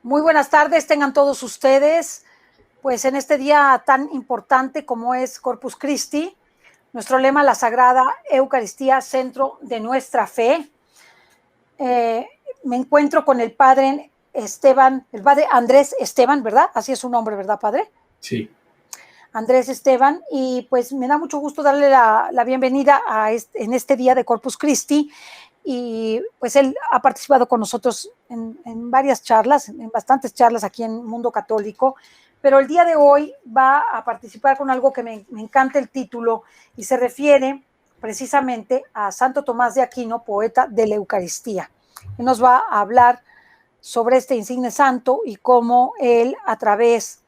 Muy buenas tardes, tengan todos ustedes, pues en este día tan importante como es Corpus Christi, nuestro lema, la Sagrada Eucaristía, centro de nuestra fe. Me encuentro con el padre Esteban, el padre Andrés Esteban, ¿verdad? Así es su nombre, ¿verdad, padre? Sí. Andrés Esteban, y pues me da mucho gusto darle la bienvenida en este día de Corpus Christi. Y pues él ha participado con nosotros en varias charlas, en bastantes charlas aquí en Mundo Católico, pero el día de hoy va a participar con algo que me encanta el título y se refiere precisamente a Santo Tomás de Aquino, poeta de la Eucaristía. Él nos va a hablar sobre este insigne santo y cómo él, a través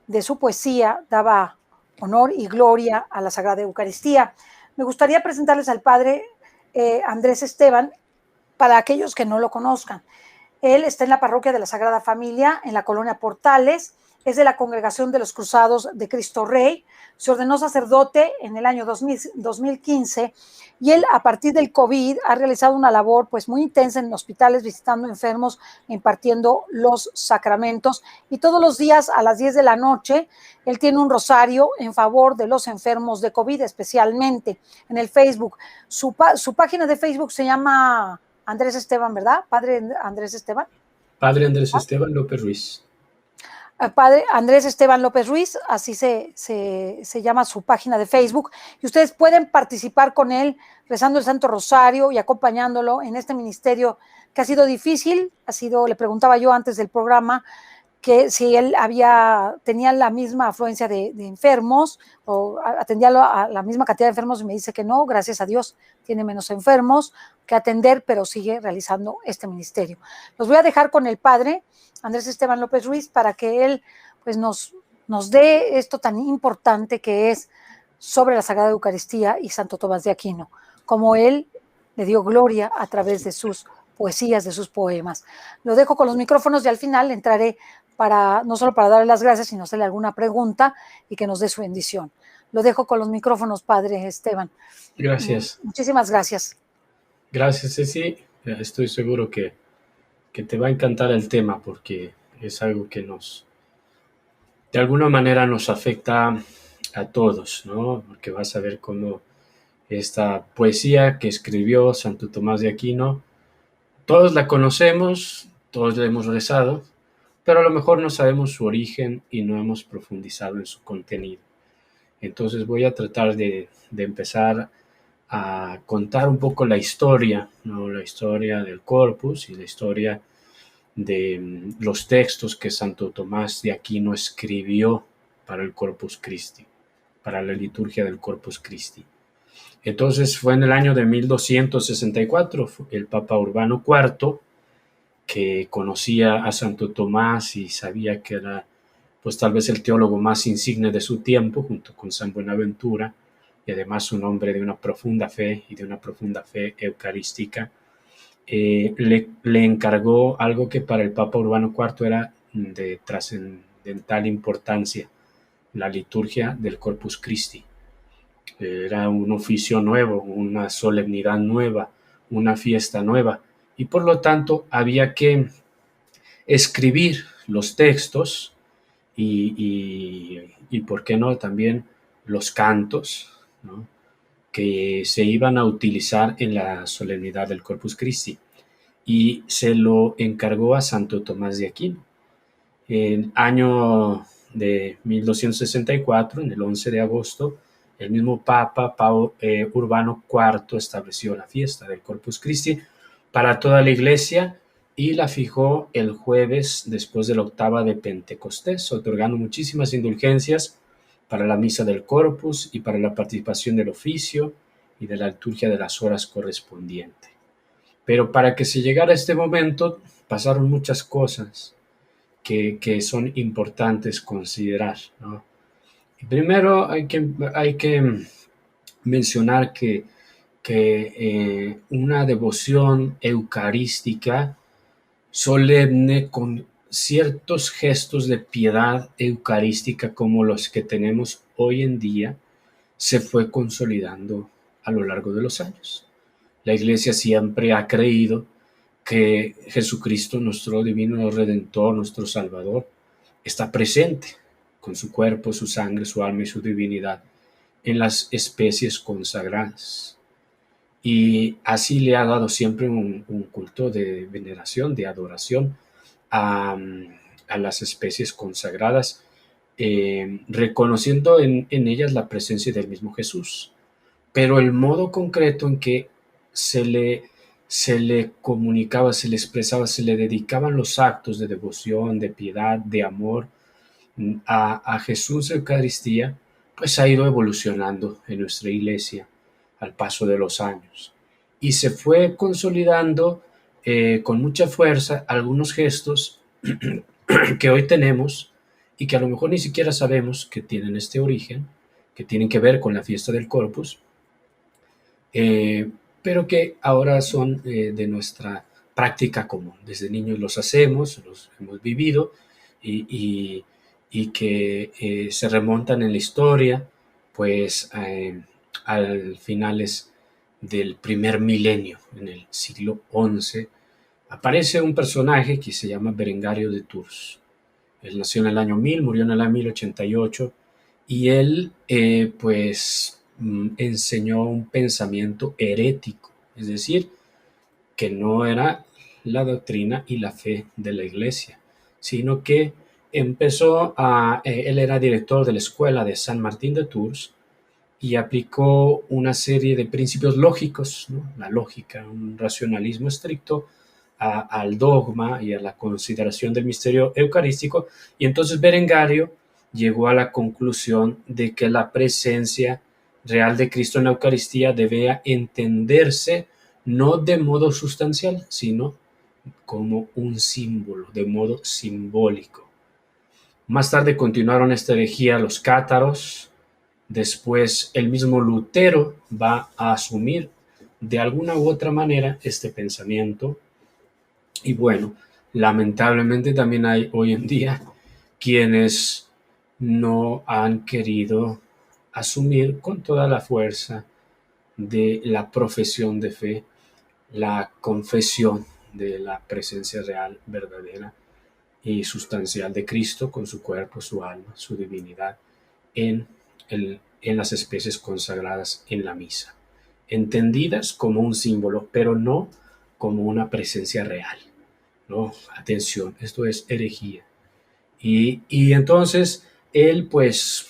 de su poesía, daba honor y gloria a la Sagrada Eucaristía. Me gustaría presentarles al padre Andrés Esteban, para aquellos que no lo conozcan. Él está en la parroquia de la Sagrada Familia, en la colonia Portales, es de la Congregación de los Cruzados de Cristo Rey, se ordenó sacerdote en el año 2015 y él, a partir del COVID, ha realizado una labor pues muy intensa en hospitales, visitando enfermos, impartiendo los sacramentos, y todos los días a las 10 de la noche él tiene un rosario en favor de los enfermos de COVID, especialmente en el Facebook. Su página de Facebook se llama Andrés Esteban, ¿verdad? Padre Andrés Esteban. Padre Andrés Esteban López Ruiz. Padre Andrés Esteban López Ruiz, así se llama su página de Facebook, y ustedes pueden participar con él rezando el Santo Rosario y acompañándolo en este ministerio que ha sido difícil. Le preguntaba yo antes del programa que si él tenía la misma afluencia de enfermos o atendía a la misma cantidad de enfermos, y me dice que no, gracias a Dios tiene menos enfermos que atender, pero sigue realizando este ministerio. Los voy a dejar con el padre Andrés Esteban López Ruiz para que él pues nos dé esto tan importante que es sobre la Sagrada Eucaristía y Santo Tomás de Aquino, como él le dio gloria a través de sus poesías, de sus poemas. Lo dejo con los micrófonos y al final entraré no solo para darle las gracias, sino hacerle alguna pregunta y que nos dé su bendición. Lo dejo con los micrófonos, padre Esteban. Gracias. Muchísimas gracias. Gracias, Ceci. Estoy seguro que te va a encantar el tema, porque es algo que de alguna manera nos afecta a todos, ¿no? Porque vas a ver cómo esta poesía que escribió Santo Tomás de Aquino, todos la conocemos, todos la hemos rezado, pero a lo mejor no sabemos su origen y no hemos profundizado en su contenido. Entonces voy a tratar de empezar a contar un poco la historia, ¿no? La historia del Corpus y la historia de los textos que Santo Tomás de Aquino escribió para el Corpus Christi, para la liturgia del Corpus Christi. Entonces fue en el año de 1264, el Papa Urbano IV, que conocía a Santo Tomás y sabía que era pues tal vez el teólogo más insigne de su tiempo, junto con San Buenaventura, y además un hombre de una profunda fe y de una profunda fe eucarística, le encargó algo que para el Papa Urbano IV era de trascendental importancia: la liturgia del Corpus Christi. Era un oficio nuevo, una solemnidad nueva, una fiesta nueva, y por lo tanto había que escribir los textos y ¿por qué no?, también los cantos, ¿no?, que se iban a utilizar en la solemnidad del Corpus Christi. Y se lo encargó a Santo Tomás de Aquino. En año de 1264, en el 11 de agosto, el mismo Papa Urbano IV estableció la fiesta del Corpus Christi para toda la Iglesia y la fijó el jueves después de la octava de Pentecostés, otorgando muchísimas indulgencias para la misa del Corpus y para la participación del oficio y de la liturgia de las horas correspondientes. Pero para que se llegara a este momento pasaron muchas cosas que son importantes considerar, ¿no? Primero hay que mencionar que una devoción eucarística solemne con ciertos gestos de piedad eucarística como los que tenemos hoy en día se fue consolidando a lo largo de los años. La Iglesia siempre ha creído que Jesucristo, nuestro divino Redentor, nuestro Salvador, está presente con su cuerpo, su sangre, su alma y su divinidad en las especies consagradas. Y así le ha dado siempre un culto de veneración, de adoración a las especies consagradas, reconociendo en ellas la presencia del mismo Jesús. Pero el modo concreto en que se le comunicaba, se le expresaba, se le dedicaban los actos de devoción, de piedad, de amor a Jesús Eucaristía, pues ha ido evolucionando en nuestra iglesia al paso de los años. Y se fue consolidando con mucha fuerza algunos gestos que hoy tenemos y que a lo mejor ni siquiera sabemos que tienen este origen, que tienen que ver con la fiesta del Corpus, pero que ahora son de nuestra práctica común. Desde niños los hacemos, los hemos vivido y, y que se remontan en la historia, pues al finales del primer milenio, en el siglo XI, aparece un personaje que se llama Berengario de Tours. Él nació en el año 1000, murió en el año 1088, y él pues enseñó un pensamiento herético, es decir, que no era la doctrina y la fe de la iglesia, sino que él era director de la escuela de San Martín de Tours y aplicó una serie de principios lógicos, ¿no? La lógica, un racionalismo estricto al dogma y a la consideración del misterio eucarístico, y entonces Berengario llegó a la conclusión de que la presencia real de Cristo en la Eucaristía debía entenderse no de modo sustancial, sino como un símbolo, de modo simbólico. Más tarde continuaron esta herejía los cátaros. Después el mismo Lutero va a asumir de alguna u otra manera este pensamiento. Y bueno, lamentablemente también hay hoy en día quienes no han querido asumir con toda la fuerza de la profesión de fe, la confesión de la presencia real, verdadera y sustancial de Cristo con su cuerpo, su alma, su divinidad en las especies consagradas en la misa, entendidas como un símbolo, pero no como una presencia real. No, atención, esto es herejía. Y entonces él pues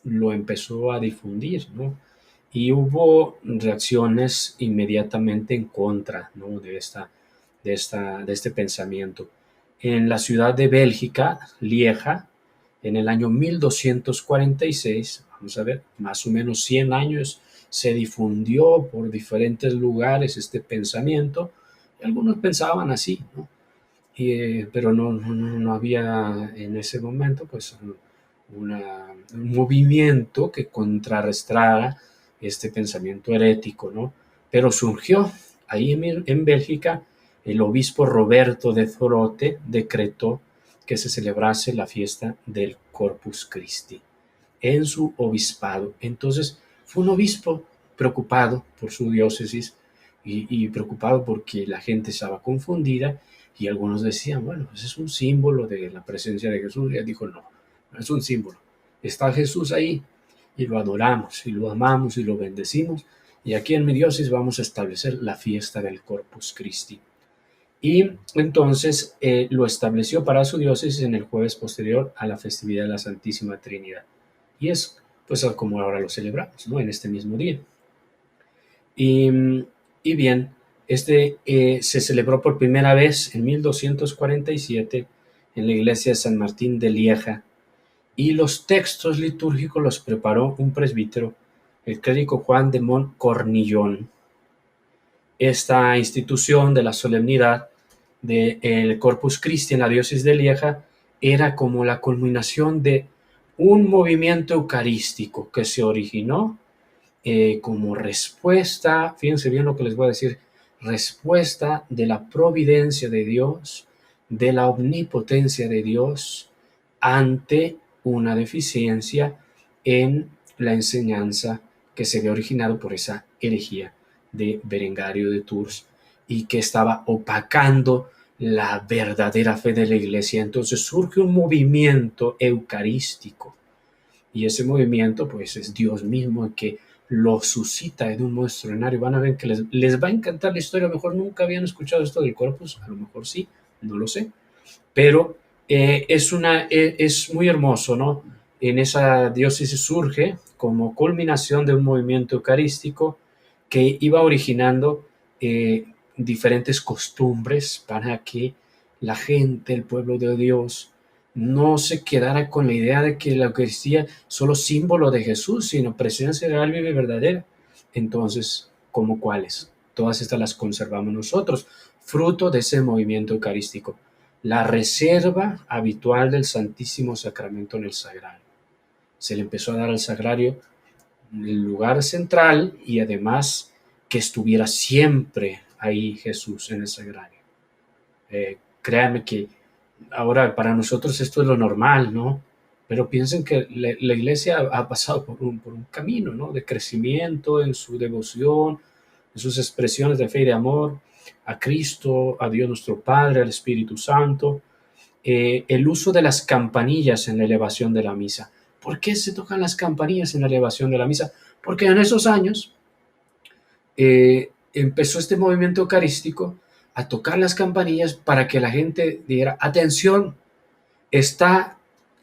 lo empezó a difundir, ¿no? Y hubo reacciones inmediatamente en contra, ¿no? de este pensamiento. En la ciudad de Bélgica, Lieja, en el año 1246, vamos a ver, más o menos 100 años, se difundió por diferentes lugares este pensamiento. Y algunos pensaban así, ¿no? Pero no había en ese momento pues un movimiento que contrarrestara este pensamiento herético, ¿no? Pero surgió ahí en Bélgica. El obispo Roberto de Zorote decretó que se celebrase la fiesta del Corpus Christi en su obispado. Entonces fue un obispo preocupado por su diócesis y preocupado porque la gente estaba confundida, y algunos decían, bueno, pues es un símbolo de la presencia de Jesús. Y él dijo, no, no es un símbolo. Está Jesús ahí y lo adoramos y lo amamos y lo bendecimos. Y aquí en mi diócesis vamos a establecer la fiesta del Corpus Christi. Y entonces lo estableció para su diócesis en el jueves posterior a la festividad de la Santísima Trinidad. Y es pues como ahora lo celebramos, ¿no? En este mismo día. Y bien, se celebró por primera vez en 1247 en la iglesia de San Martín de Lieja, y los textos litúrgicos los preparó un presbítero, el clérigo Juan de Montcornillon. Esta institución de la solemnidad del Corpus Christi en la diócesis de Lieja era como la culminación de un movimiento eucarístico que se originó como respuesta, fíjense bien lo que les voy a decir, respuesta de la providencia de Dios, de la omnipotencia de Dios ante una deficiencia en la enseñanza que se había originado por esa herejía de Berengario de Tours. y que estaba opacando la verdadera fe de la iglesia. Entonces surge un movimiento eucarístico, y ese movimiento pues es Dios mismo que lo suscita en un modo extraordinario. Van a ver que les va a encantar la historia. A lo mejor nunca habían escuchado esto del Corpus, a lo mejor sí, no lo sé, pero es muy hermoso, ¿no? En esa diócesis surge como culminación de un movimiento eucarístico que iba originando diferentes costumbres para que la gente, el pueblo de Dios, no se quedara con la idea de que la Eucaristía es solo símbolo de Jesús, sino presencia real, viva y verdadera. Entonces, ¿cómo cuáles? Todas estas las conservamos nosotros, fruto de ese movimiento eucarístico. La reserva habitual del Santísimo Sacramento en el sagrario. Se le empezó a dar al sagrario el lugar central y además que estuviera siempre ahí Jesús en el sagrario. Créanme que ahora para nosotros esto es lo normal, ¿no? Pero piensen que la iglesia ha pasado por un camino, ¿no? De crecimiento en su devoción, en sus expresiones de fe y de amor a Cristo, a Dios nuestro Padre, al Espíritu Santo. El uso de las campanillas en la elevación de la misa. ¿Por qué se tocan las campanillas en la elevación de la misa? Porque en esos años empezó este movimiento eucarístico a tocar las campanillas para que la gente diera, atención, está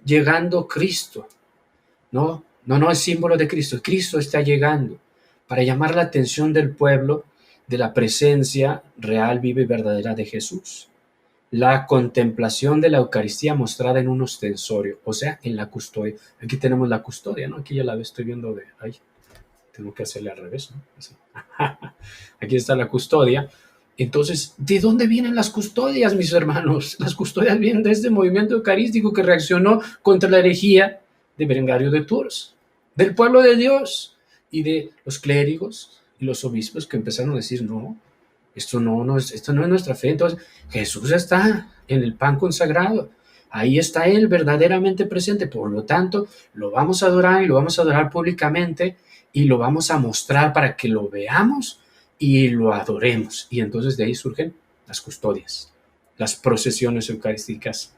llegando Cristo. No, no, no es símbolo de Cristo, Cristo está llegando, para llamar la atención del pueblo de la presencia real, viva y verdadera de Jesús. La contemplación de la Eucaristía mostrada en un ostensorio, o sea, en la custodia. Aquí tenemos la custodia, ¿no? Aquí ya la estoy viendo de ahí. Tengo que hacerle al revés, ¿no? Así. Aquí está la custodia. Entonces, ¿de dónde vienen las custodias, mis hermanos? Las custodias vienen de este movimiento eucarístico que reaccionó contra la herejía de Berengario de Tours, del pueblo de Dios y de los clérigos y los obispos que empezaron a decir, no, esto no es nuestra fe. Entonces, Jesús está en el pan consagrado. Ahí está Él verdaderamente presente. Por lo tanto, lo vamos a adorar y lo vamos a adorar públicamente y lo vamos a mostrar para que lo veamos y lo adoremos. Y entonces de ahí surgen las custodias, las procesiones eucarísticas,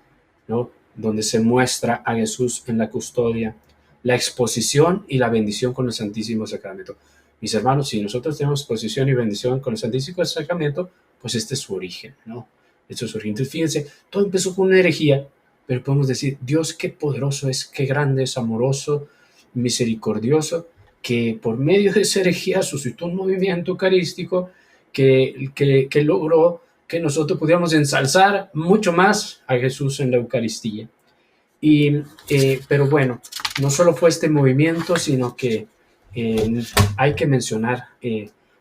¿no? Donde se muestra a Jesús en la custodia, la exposición y la bendición con el Santísimo Sacramento. Mis hermanos, si nosotros tenemos posición y bendición con el Santísimo Sacramento, pues este es su origen, ¿no? Esto es su origen. Entonces, fíjense, todo empezó con una herejía, pero podemos decir, Dios qué poderoso es, qué grande es, amoroso, misericordioso, que por medio de esa herejía suscitó un movimiento eucarístico que logró que nosotros pudiéramos ensalzar mucho más a Jesús en la Eucaristía. Pero bueno, no solo fue este movimiento, sino que hay que mencionar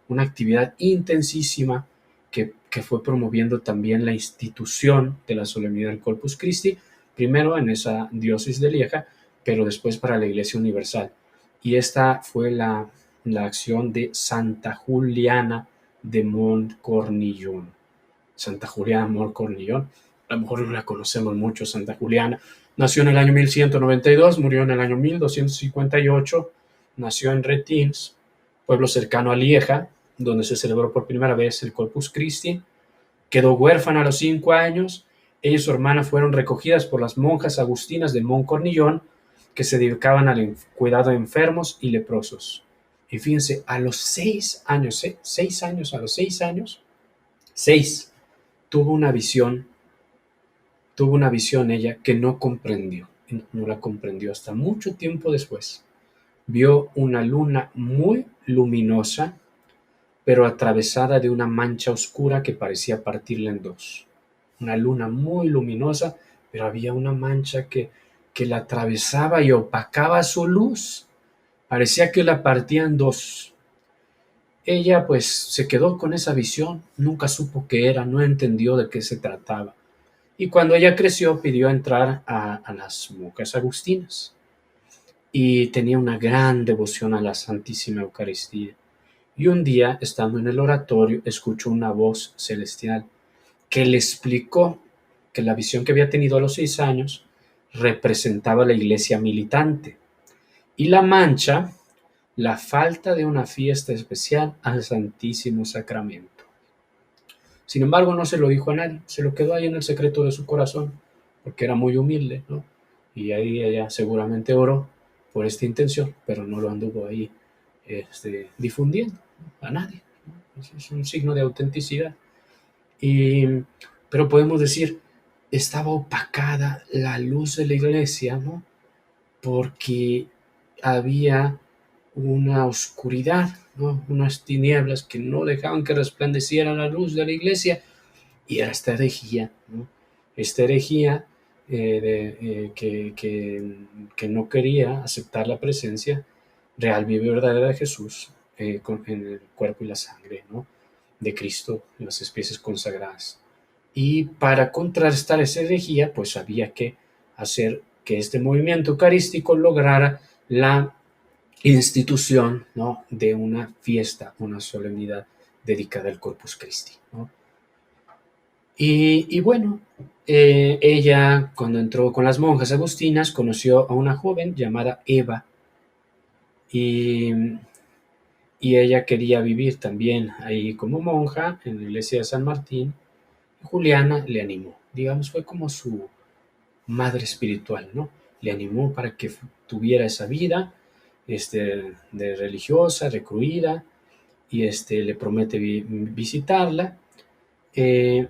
una actividad intensísima que fue promoviendo también la institución de la solemnidad del Corpus Christi, primero en esa diócesis de Lieja, pero después para la Iglesia Universal. Y esta fue la acción de Santa Juliana de Montcornillon. Santa Juliana de Montcornillon, a lo mejor no la conocemos mucho, Santa Juliana. Nació en el año 1192, murió en el año 1258, nació en Retins, pueblo cercano a Lieja, donde se celebró por primera vez el Corpus Christi. Quedó huérfana a los 5 años. Ella y su hermana fueron recogidas por las monjas agustinas de Montcornillon, que se dedicaban al cuidado de enfermos y leprosos. Y fíjense, a los 6 años, tuvo una visión ella que no comprendió, no la comprendió hasta mucho tiempo después. Vio una luna muy luminosa, pero atravesada de una mancha oscura que parecía partirla en dos. Una luna muy luminosa, pero había una mancha que la atravesaba y opacaba su luz. Parecía que la partía en dos. Ella pues se quedó con esa visión, nunca supo qué era, no entendió de qué se trataba. Y cuando ella creció pidió entrar a las monjas agustinas y tenía una gran devoción a la Santísima Eucaristía. Y un día, estando en el oratorio, escuchó una voz celestial que le explicó que la visión que había tenido a los 6 años representaba la iglesia militante y la mancha, la falta de una fiesta especial al Santísimo Sacramento. Sin embargo, no se lo dijo a nadie, se lo quedó ahí en el secreto de su corazón, porque era muy humilde, ¿no? Y ahí ella seguramente oró por esta intención, pero no lo anduvo ahí difundiendo a nadie, ¿no? Es un signo de autenticidad. Y, pero podemos decir, estaba opacada la luz de la iglesia, ¿no? Porque había una oscuridad, ¿no? Unas tinieblas que no dejaban que resplandeciera la luz de la iglesia, y era esta herejía, ¿no? Esta herejía que no quería aceptar la presencia real, viva y verdadera de Jesús en el cuerpo y la sangre, ¿no? De Cristo en las especies consagradas. Y para contrarrestar esa herejía, pues había que hacer que este movimiento eucarístico lograra la institución, ¿no? De una fiesta, una solemnidad dedicada al Corpus Christi, ¿no? Y bueno, ella cuando entró con las monjas agustinas conoció a una joven llamada Eva, y, y ella quería vivir también ahí como monja en la iglesia de San Martín. Juliana le animó, digamos, fue como su madre espiritual, ¿no? Le animó para que tuviera esa vida de religiosa, recluida, y le promete visitarla. Eh,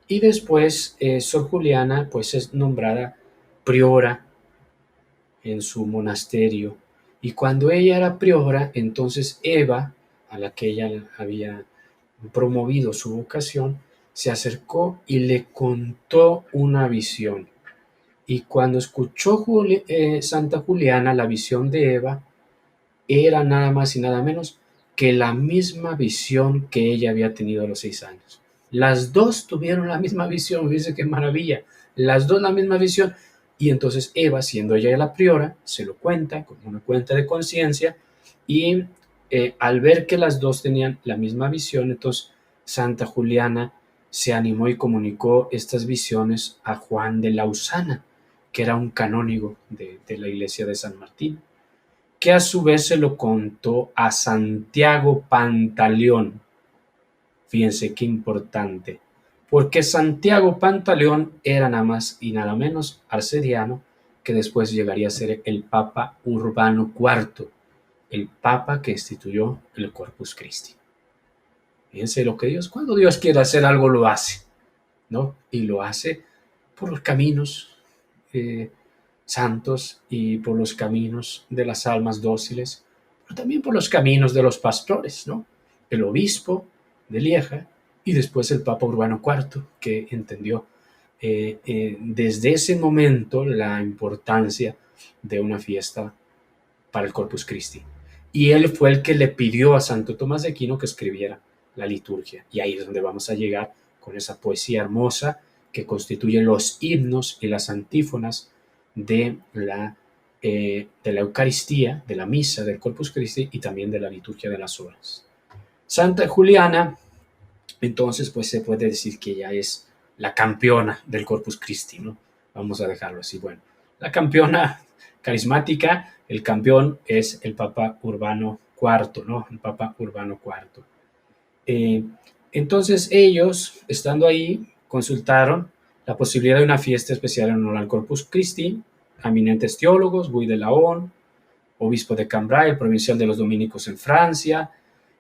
y después Sor Juliana pues es nombrada priora en su monasterio. Y cuando ella era priora, entonces Eva, a la que ella había promovido su vocación, se acercó y le contó una visión. Y cuando escuchó Santa Juliana la visión de Eva, era nada más y nada menos que la misma visión que ella había tenido a los 6 años. Las dos tuvieron la misma visión, dice qué maravilla, las dos la misma visión. Y entonces Eva, siendo ella la priora, se lo cuenta como una cuenta de conciencia, y al ver que las dos tenían la misma visión, entonces Santa Juliana se animó y comunicó estas visiones a Juan de Lausana, que era un canónigo de la iglesia de San Martín, que a su vez se lo contó a Santiago Pantaleón. Fíjense qué importante, porque Santiago Pantaleón era nada más y nada menos arcediano, que después llegaría a ser el Papa Urbano IV, el Papa que instituyó el Corpus Christi. Fíjense lo que Dios, cuando Dios quiere hacer algo, lo hace, ¿no? Y lo hace por los caminos santos y por los caminos de las almas dóciles, pero también por los caminos de los pastores, ¿no? El obispo de Lieja y después el Papa Urbano IV, que entendió desde ese momento la importancia de una fiesta para el Corpus Christi. Y él fue el que le pidió a Santo Tomás de Aquino que escribiera la liturgia. Y ahí es donde vamos a llegar con esa poesía hermosa que constituye los himnos y las antífonas de la Eucaristía, de la misa del Corpus Christi y también de la liturgia de las horas. Santa Juliana, entonces, pues se puede decir que ella es la campeona del Corpus Christi, ¿no? Vamos a dejarlo así. Bueno, la campeona carismática, el campeón es el Papa Urbano IV, ¿no? El Papa Urbano IV. Entonces ellos, estando ahí, consultaron la posibilidad de una fiesta especial en honor al Corpus Christi, eminentes teólogos, Guy de Laon, obispo de Cambrai, el provincial de los dominicos en Francia,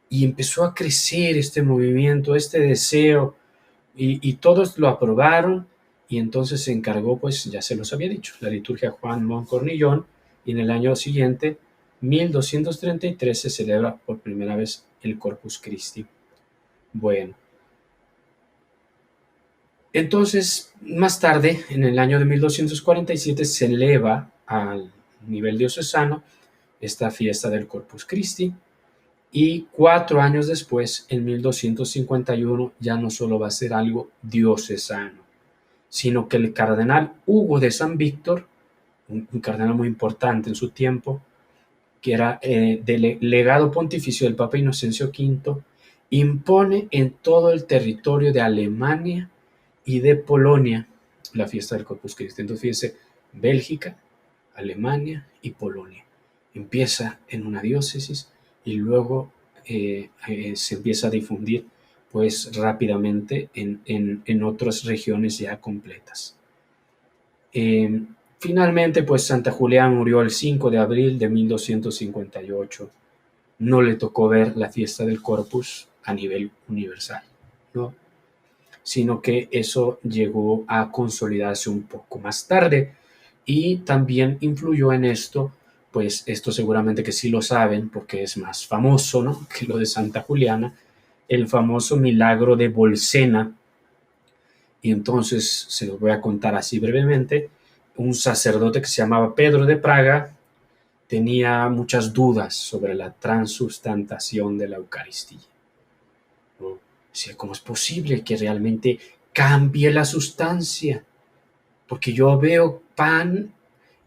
y empezó a crecer este movimiento, este deseo, y todos lo aprobaron, y entonces se encargó, pues ya se los había dicho, la liturgia Juan Moncornillón, y en el año siguiente, 1233, se celebra por primera vez el Corpus Christi. Bueno, entonces más tarde, en el año de 1247, se eleva al nivel diocesano esta fiesta del Corpus Christi, y 4 años después, en 1251, ya no solo va a ser algo diocesano, sino que el cardenal Hugo de San Víctor, un cardenal muy importante en su tiempo, que era legado pontificio del Papa Inocencio V, impone en todo el territorio de Alemania y de Polonia la fiesta del Corpus Christi. Entonces fíjense, Bélgica, Alemania y Polonia. Empieza en una diócesis y luego se empieza a difundir pues rápidamente en otras regiones ya completas. Finalmente, pues Santa Julián murió el 5 de abril de 1258. No le tocó ver la fiesta del Corpus a nivel universal, ¿no? Sino que eso llegó a consolidarse un poco más tarde y también influyó en esto, pues esto seguramente que sí lo saben porque es más famoso, ¿no?, que lo de Santa Juliana, el famoso milagro de Bolsena. Y entonces se los voy a contar así brevemente. Un sacerdote que se llamaba Pedro de Praga tenía muchas dudas sobre la transustantación de la Eucaristía, ¿no? Decía, ¿cómo es posible que realmente cambie la sustancia? Porque yo veo pan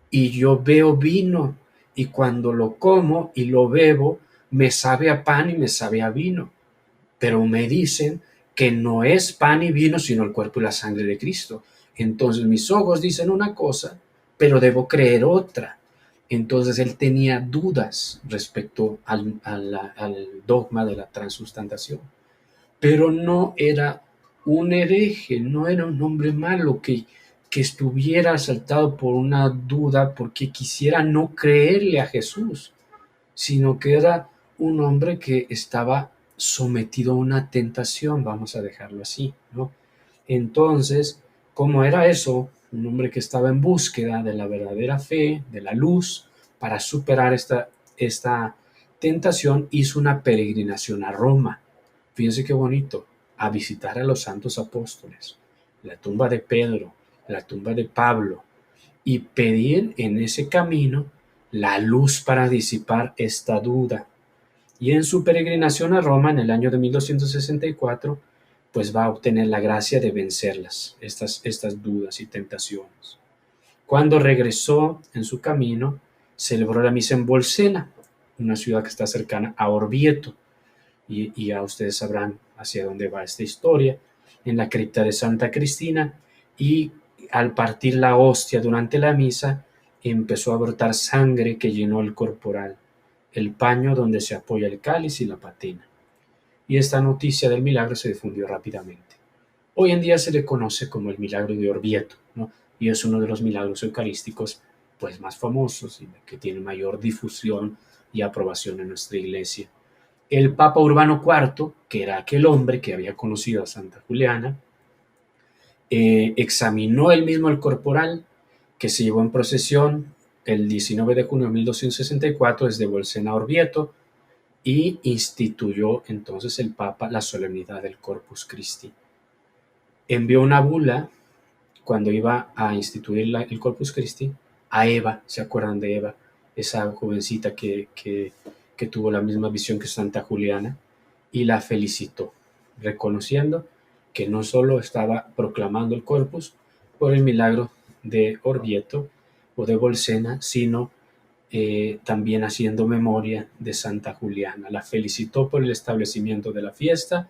y yo veo vino, y cuando lo como y lo bebo, me sabe a pan y me sabe a vino. Pero me dicen que no es pan y vino, sino el cuerpo y la sangre de Cristo. Entonces mis ojos dicen una cosa, pero debo creer otra. Entonces él tenía dudas respecto al dogma de la transustantación, pero no era un hereje, no era un hombre malo que estuviera asaltado por una duda porque quisiera no creerle a Jesús, sino que era un hombre que estaba sometido a una tentación, vamos a dejarlo así, ¿no? Entonces, ¿cómo era eso? Un hombre que estaba en búsqueda de la verdadera fe, de la luz, para superar esta tentación, hizo una peregrinación a Roma. Fíjense qué bonito, a visitar a los santos apóstoles, la tumba de Pedro, la tumba de Pablo, y pedir en ese camino la luz para disipar esta duda. Y en su peregrinación a Roma en el año de 1264, pues va a obtener la gracia de vencerlas, estas dudas y tentaciones. Cuando regresó en su camino, celebró la misa en Bolsena, una ciudad que está cercana a Orvieto, y ya ustedes sabrán hacia dónde va esta historia, en la cripta de Santa Cristina, y al partir la hostia durante la misa, empezó a brotar sangre que llenó el corporal, el paño donde se apoya el cáliz y la patena. Y esta noticia del milagro se difundió rápidamente. Hoy en día se le conoce como el milagro de Orvieto, ¿no? Y es uno de los milagros eucarísticos pues más famosos y que tiene mayor difusión y aprobación en nuestra iglesia. El Papa Urbano IV, que era aquel hombre que había conocido a Santa Juliana, examinó él mismo el corporal que se llevó en procesión el 19 de junio de 1264 desde Bolsena a Orvieto, y instituyó entonces el Papa la solemnidad del Corpus Christi. Envió una bula cuando iba a instituir el Corpus Christi a Eva. ¿Se acuerdan de Eva? Esa jovencita que tuvo la misma visión que Santa Juliana, y la felicitó, reconociendo que no solo estaba proclamando el Corpus por el milagro de Orvieto o de Bolsena, sino también haciendo memoria de Santa Juliana. La felicitó por el establecimiento de la fiesta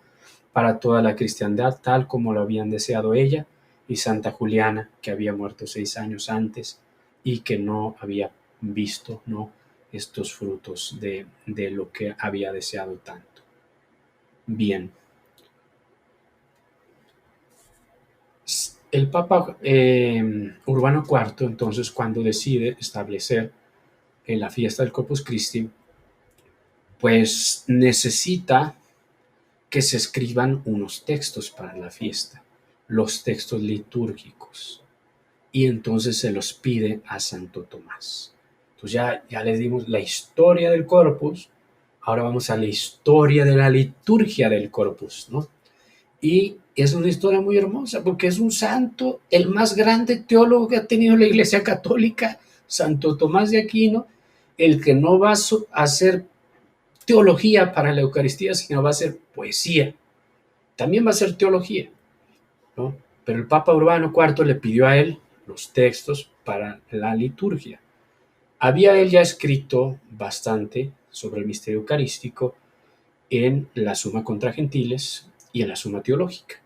para toda la cristiandad, tal como lo habían deseado ella y Santa Juliana, que había muerto 6 años antes y que no había visto, ¿no?, estos frutos de lo que había deseado tanto. Bien. El Papa Urbano IV, entonces, cuando decide establecer la fiesta del Corpus Christi, pues necesita que se escriban unos textos para la fiesta, los textos litúrgicos, y entonces se los pide a Santo Tomás. Entonces ya les dimos la historia del Corpus, ahora vamos a la historia de la liturgia del Corpus, ¿no? Y es una historia muy hermosa porque es un santo, el más grande teólogo que ha tenido la Iglesia Católica, Santo Tomás de Aquino, el que no va a hacer teología para la Eucaristía, sino va a hacer poesía. También va a ser teología, ¿no? Pero el Papa Urbano IV le pidió a él los textos para la liturgia. Había él ya escrito bastante sobre el misterio eucarístico en la Suma contra Gentiles y en la Suma Teológica.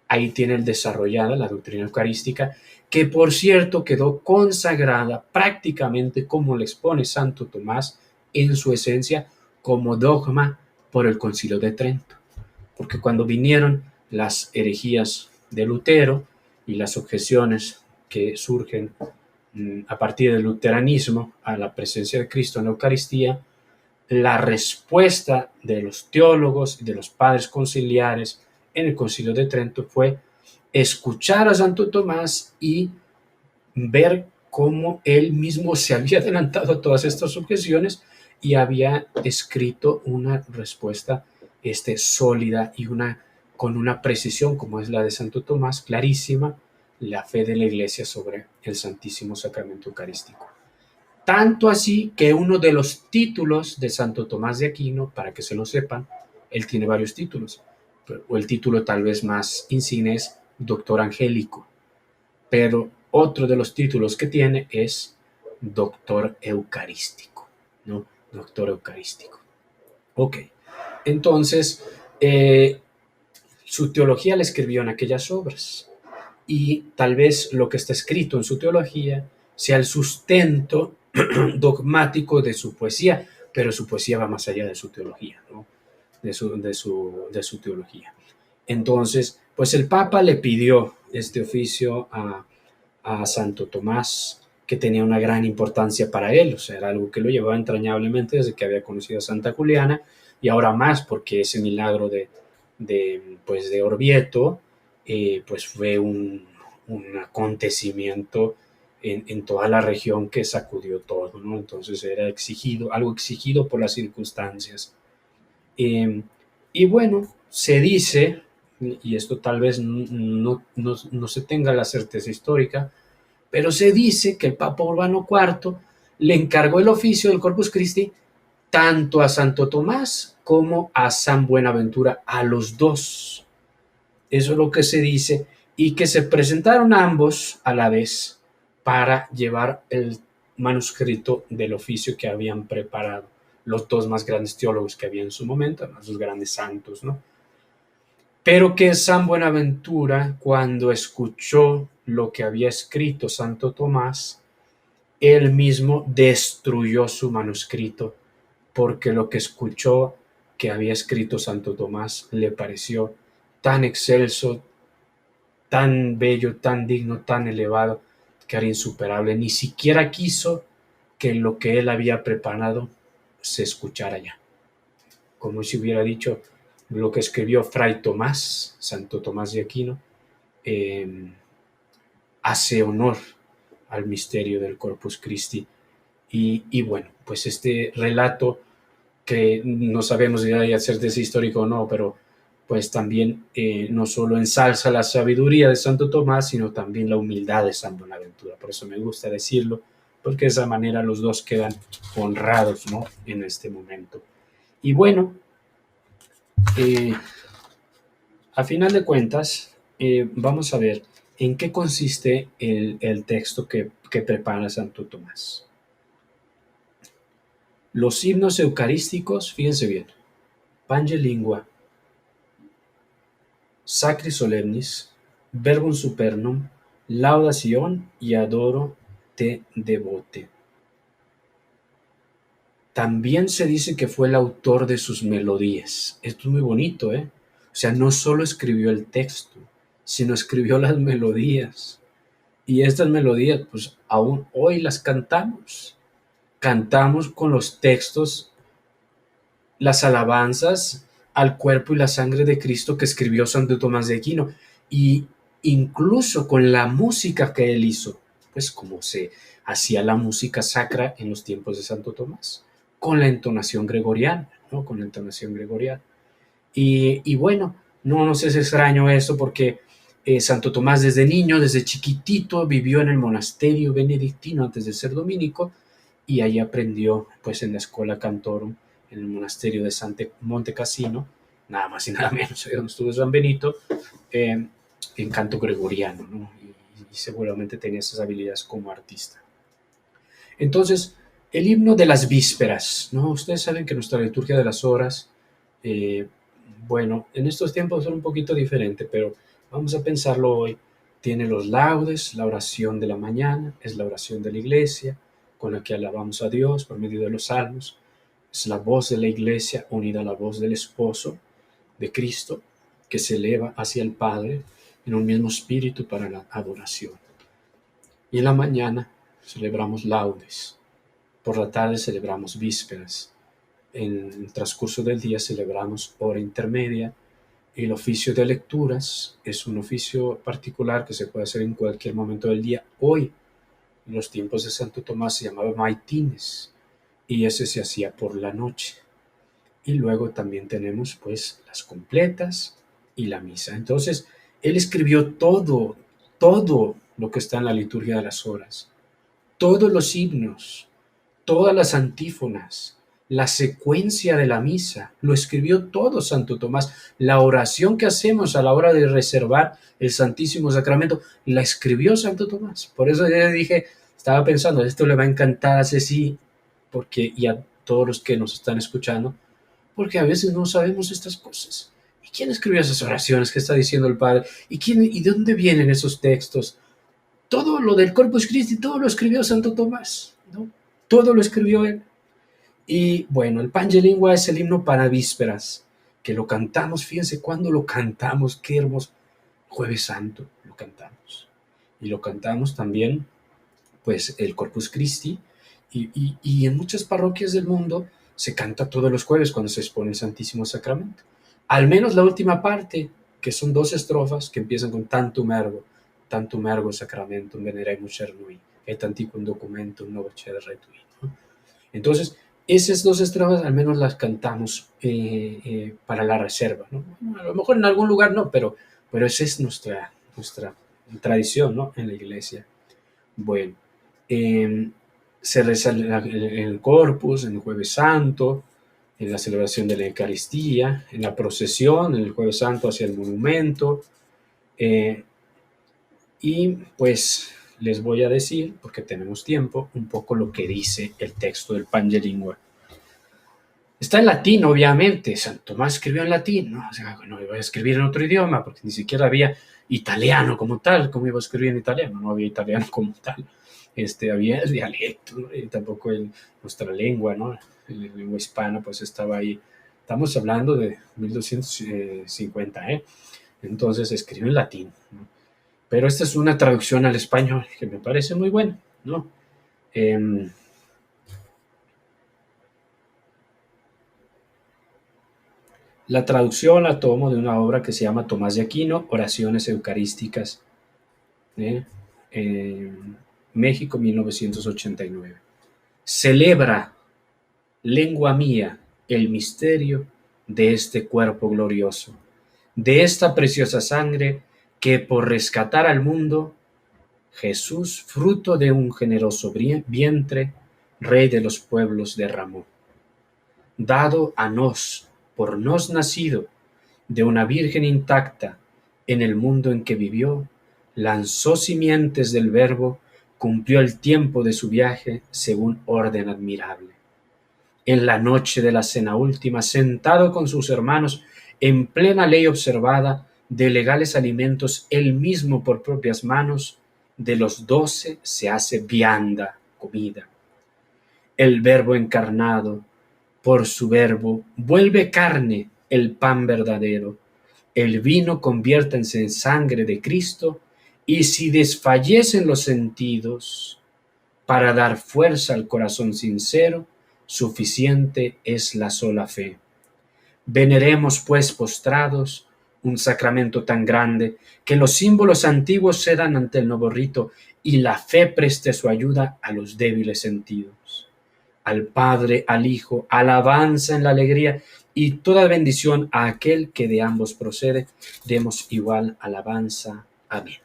Ahí tiene él desarrollada la doctrina eucarística, que por cierto quedó consagrada prácticamente como le expone Santo Tomás en su esencia como dogma por el Concilio de Trento. porque cuando vinieron las herejías de Lutero y las objeciones que surgen a partir del luteranismo a la presencia de Cristo en la Eucaristía, la respuesta de los teólogos y de los padres conciliares en el Concilio de Trento fue escuchar a Santo Tomás y ver cómo él mismo se había adelantado a todas estas objeciones y había escrito una respuesta sólida y con una precisión como es la de Santo Tomás, clarísima, la fe de la Iglesia sobre el Santísimo Sacramento Eucarístico. Tanto así que uno de los títulos de Santo Tomás de Aquino, para que se lo sepan, él tiene varios títulos, o el título tal vez más insigne es Doctor Angélico, pero otro de los títulos que tiene es Doctor Eucarístico, ¿no? Doctor Eucarístico. Ok, entonces su teología la escribió en aquellas obras y tal vez lo que está escrito en su teología sea el sustento dogmático de su poesía, pero su poesía va más allá de su teología, ¿no? de su teología. Entonces, pues el Papa le pidió este oficio a Santo Tomás, que tenía una gran importancia para él, o sea, era algo que lo llevaba entrañablemente desde que había conocido a Santa Juliana, y ahora más porque ese milagro de Orvieto, pues fue un acontecimiento en toda la región que sacudió todo, ¿no? Entonces era algo exigido por las circunstancias. Y bueno, se dice, y esto tal vez no se tenga la certeza histórica, pero se dice que el Papa Urbano IV le encargó el oficio del Corpus Christi tanto a Santo Tomás como a San Buenaventura, a los dos. Eso es lo que se dice, y que se presentaron ambos a la vez para llevar el manuscrito del oficio que habían preparado los dos más grandes teólogos que había en su momento, los grandes santos, ¿no? Pero que San Buenaventura, cuando escuchó lo que había escrito Santo Tomás, él mismo destruyó su manuscrito, porque lo que escuchó que había escrito Santo Tomás le pareció tan excelso, tan bello, tan digno, tan elevado, que era insuperable. Ni siquiera quiso que lo que él había preparado se escuchara ya. Como si hubiera dicho, lo que escribió Fray Tomás, Santo Tomás de Aquino, hace honor al misterio del Corpus Christi. Y bueno, pues este relato, que no sabemos si hay certeza histórica o no, pero pues también no solo ensalza la sabiduría de Santo Tomás, sino también la humildad de San Buenaventura. Por eso me gusta decirlo, porque de esa manera los dos quedan honrados, ¿no? En este momento. Y bueno, a final de cuentas, vamos a ver en qué consiste el texto que prepara Santo Tomás. Los himnos eucarísticos, fíjense bien, Pange Lingua, Sacri Solemnis, Verbum Supernum, Laudación y Adoro te Devote. También se dice que fue el autor de sus melodías. Esto es muy bonito, ¿eh? O sea, no solo escribió el texto, sino escribió las melodías. Y estas melodías, pues aún hoy las cantamos. Cantamos con los textos, las alabanzas al cuerpo y la sangre de Cristo que escribió Santo Tomás de Aquino. Y incluso con la música que él hizo, pues como se hacía la música sacra en los tiempos de Santo Tomás, con la entonación gregoriana, ¿no? Con la entonación gregoriana. Y bueno, no nos es extraño eso porque Santo Tomás desde niño, desde chiquitito, vivió en el monasterio benedictino antes de ser dominico, y ahí aprendió pues en la Schola Cantorum, en el monasterio de Monte Cassino, nada más y nada menos, ahí donde estuvo San Benito, en canto gregoriano, ¿no? Y seguramente tenía esas habilidades como artista. Entonces, el himno de las vísperas, ¿no? Ustedes saben que nuestra liturgia de las horas, bueno, en estos tiempos son un poquito diferente, pero vamos a pensarlo hoy. Tiene los laudes, la oración de la mañana, es la oración de la iglesia, con la que alabamos a Dios por medio de los salmos. Es la voz de la iglesia unida a la voz del esposo de Cristo. que se eleva hacia el Padre en un mismo espíritu para la adoración. Y en la mañana celebramos laudes, por la tarde celebramos vísperas, en el transcurso del día celebramos hora intermedia. El oficio de lecturas es un oficio particular que se puede hacer en cualquier momento del día. Hoy, en los tiempos de Santo Tomás, se llamaba maitines, y ese se hacía por la noche. Y luego también tenemos pues las completas y la misa. Entonces, él escribió todo lo que está en la liturgia de las horas, todos los himnos, todas las antífonas, la secuencia de la misa, lo escribió todo Santo Tomás. La oración que hacemos a la hora de reservar el Santísimo Sacramento, la escribió Santo Tomás. Por eso yo dije, estaba pensando, esto le va a encantar a Ceci, porque, y a todos los que nos están escuchando, porque a veces no sabemos estas cosas. ¿Y quién escribió esas oraciones que está diciendo el Padre? ¿Y de dónde vienen esos textos? Todo lo del Corpus Christi, todo lo escribió Santo Tomás, ¿no? Todo lo escribió él. Y bueno, el Pange Lingua es el himno para vísperas, que lo cantamos, fíjense cuándo lo cantamos, qué hermoso. Jueves Santo lo cantamos. Y lo cantamos también, pues, el Corpus Christi. Y en muchas parroquias del mundo se canta todos los jueves cuando se expone el Santísimo Sacramento. Al menos la última parte, que son 2 estrofas que empiezan con tantum ergo sacramentum veneremus cernui, et antiquum documentum noce retui, ¿no? Entonces, esas 2 estrofas al menos las cantamos para la reserva, ¿no? Bueno, a lo mejor en algún lugar no, pero esa es nuestra tradición, ¿no? En la iglesia. Bueno, se reza el Corpus, en el Jueves Santo, en la celebración de la Eucaristía, en la procesión, en el Jueves Santo hacia el monumento. Y pues les voy a decir, porque tenemos tiempo, un poco lo que dice el texto del Pange Lingua. Está en latín, obviamente. Santo Tomás escribió en latín, ¿no? O sea, no iba a escribir en otro idioma, porque ni siquiera había italiano como tal. ¿Cómo iba a escribir en italiano? No había italiano como tal. Había el dialecto, ¿no? Y tampoco nuestra lengua, ¿no? La lengua hispana, pues estaba ahí. Estamos hablando de 1250, ¿eh? Entonces escribió en latín, ¿no? Pero esta es una traducción al español que me parece muy buena, ¿no? La traducción la tomo de una obra que se llama Tomás de Aquino, Oraciones Eucarísticas, México, 1989. Celebra, lengua mía, el misterio de este cuerpo glorioso, de esta preciosa sangre que por rescatar al mundo, Jesús, fruto de un generoso vientre, Rey de los pueblos, derramó. Dado a nos, por nos nacido, de una virgen intacta, en el mundo en que vivió, lanzó simientes del Verbo, cumplió el tiempo de su viaje según orden admirable. En la noche de la cena última, sentado con sus hermanos, en plena ley observada, de legales alimentos, él mismo por propias manos, de los 12 se hace vianda, comida. El Verbo encarnado, por su verbo, vuelve carne el pan verdadero. El vino conviértense en sangre de Cristo, y si desfallecen los sentidos para dar fuerza al corazón sincero, suficiente es la sola fe. Veneremos pues postrados un sacramento tan grande, que los símbolos antiguos cedan ante el nuevo rito y la fe preste su ayuda a los débiles sentidos. Al Padre, al Hijo, alabanza en la alegría y toda bendición a aquel que de ambos procede, demos igual alabanza. Amén.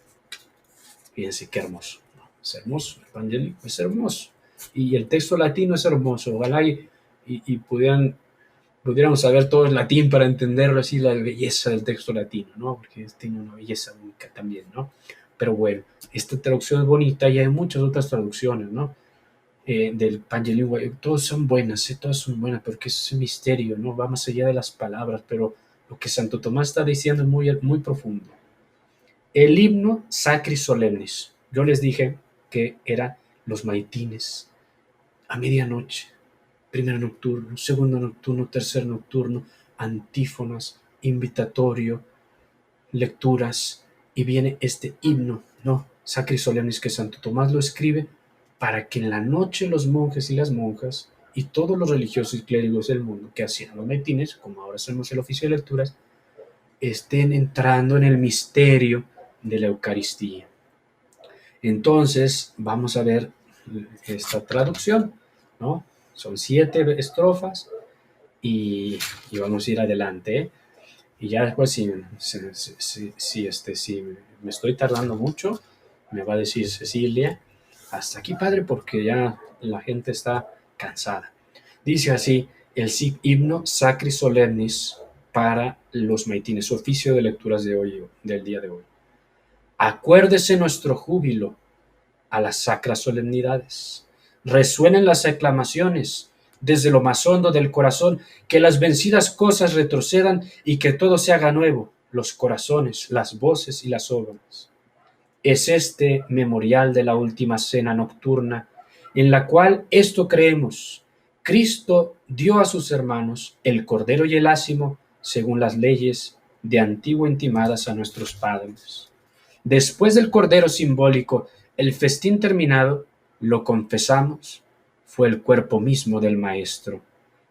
Fíjense qué hermoso, ¿no? Es hermoso, el Evangelio es hermoso. Y el texto latino es hermoso. Ojalá y pudiéramos saber todo el latín para entenderlo así, la belleza del texto latino, ¿no? Porque tiene una belleza única también, ¿no? Pero bueno, esta traducción es bonita y hay muchas otras traducciones, ¿no? Del Pange Lingua, todas son buenas, porque es un misterio, ¿no? Va más allá de las palabras, pero lo que Santo Tomás está diciendo es muy, muy profundo. El himno Sacris Solemnis, yo les dije que era los maitines a medianoche, primer nocturno, segundo nocturno, tercer nocturno, antífonas, invitatorio, lecturas y viene este himno, ¿no? Sacris Solemnis, que Santo Tomás lo escribe para que en la noche los monjes y las monjas y todos los religiosos y clérigos del mundo que hacían los maitines, como ahora hacemos el oficio de lecturas, estén entrando en el misterio de la Eucaristía. Entonces, vamos a ver esta traducción, ¿no? Son 7 estrofas y vamos a ir adelante, ¿eh? Y ya después, si me estoy tardando mucho, me va a decir Cecilia, hasta aquí, padre, porque ya la gente está cansada. Dice así el himno Sacris Solemnis para los maitines, oficio de lecturas de hoy, del día de hoy. Acuérdese nuestro júbilo a las sacras solemnidades. Resuenen las aclamaciones desde lo más hondo del corazón, que las vencidas cosas retrocedan y que todo se haga nuevo, los corazones, las voces y las obras. Es este memorial de la última cena nocturna, en la cual esto creemos: Cristo dio a sus hermanos el cordero y el ácimo según las leyes de antiguo intimadas a nuestros padres. Después del cordero simbólico, el festín terminado, lo confesamos, fue el cuerpo mismo del Maestro,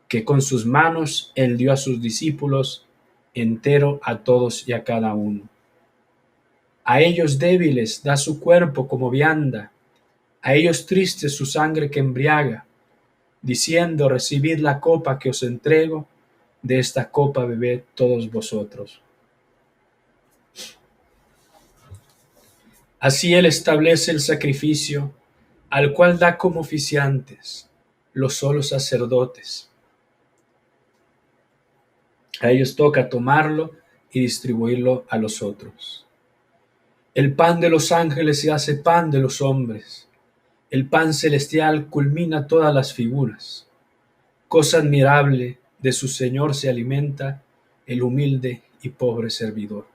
que con sus manos él dio a sus discípulos, entero a todos y a cada uno. A ellos débiles da su cuerpo como vianda, a ellos tristes su sangre que embriaga, diciendo: recibid la copa que os entrego, de esta copa bebed todos vosotros. Así él establece el sacrificio, al cual da como oficiantes los solos sacerdotes. A ellos toca tomarlo y distribuirlo a los otros. El pan de los ángeles se hace pan de los hombres. El pan celestial culmina todas las figuras. Cosa admirable, de su Señor se alimenta el humilde y pobre servidor.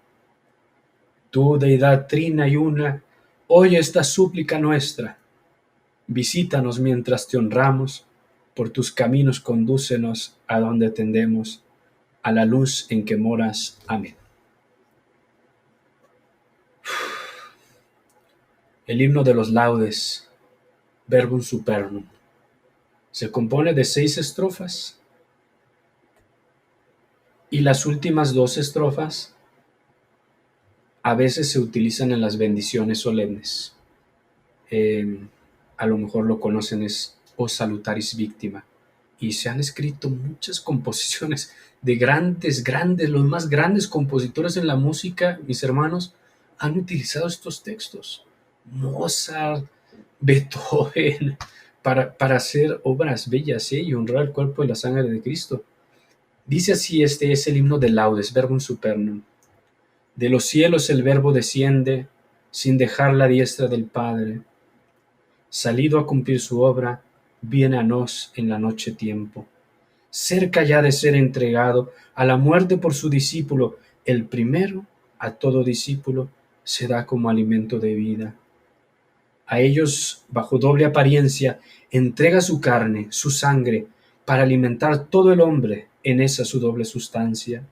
Tú, Deidad trina y una, oye esta súplica nuestra. Visítanos mientras te honramos, por tus caminos condúcenos a donde tendemos, a la luz en que moras. Amén. El himno de los laudes, Verbum Supernum, se compone de 6 estrofas y las últimas 2 estrofas a veces se utilizan en las bendiciones solemnes. A lo mejor lo conocen, es O Salutaris Victima, y se han escrito muchas composiciones de grandes, los más grandes compositores en la música, mis hermanos, han utilizado estos textos. Mozart, Beethoven, para hacer obras bellas, y honrar el cuerpo y la sangre de Cristo. Dice así, este es el himno de laudes, Verbum Supernum. De los cielos el Verbo desciende, sin dejar la diestra del Padre. Salido a cumplir su obra, viene a nos en la noche tiempo. Cerca ya de ser entregado a la muerte por su discípulo, el primero a todo discípulo se da como alimento de vida. A ellos, bajo doble apariencia, entrega su carne, su sangre, para alimentar todo el hombre en esa su doble sustancia.